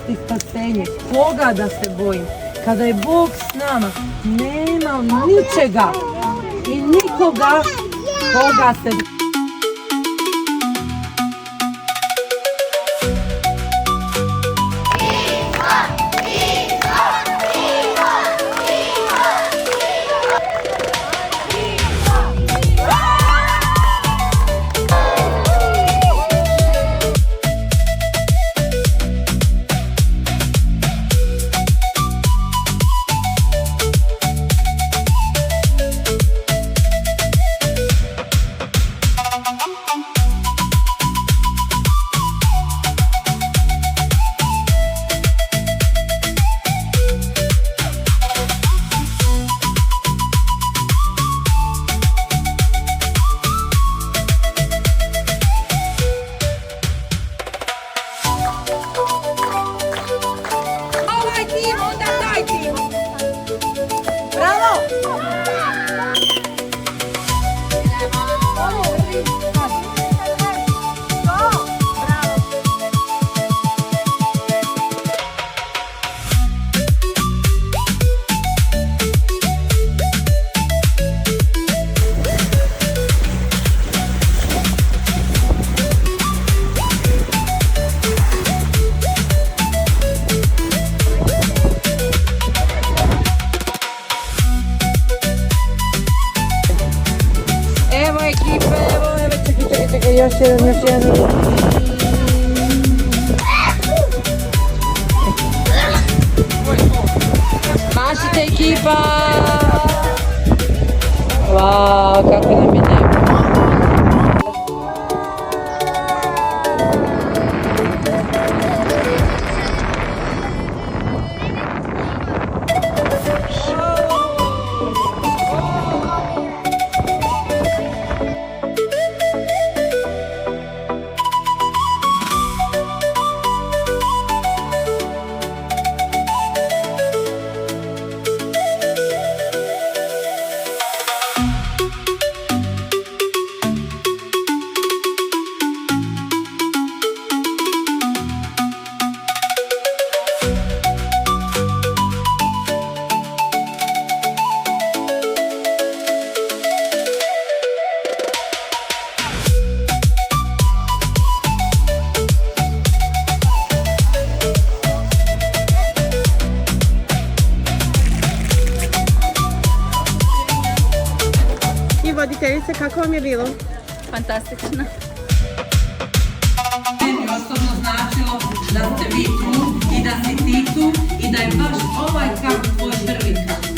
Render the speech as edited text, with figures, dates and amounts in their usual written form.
i spasenje. Koga da se bojim? Kada je Bog s nama, nema ničega i nikoga koga se... Još jedan. Mašite ekipa! Wow, kako nam je lijepo. Voditeljice, kako vam je bilo? Fantastično. Meni osobno značilo da ste vi tu i da si ti tu i da je baš ovaj kamp tvoj prvi kamp.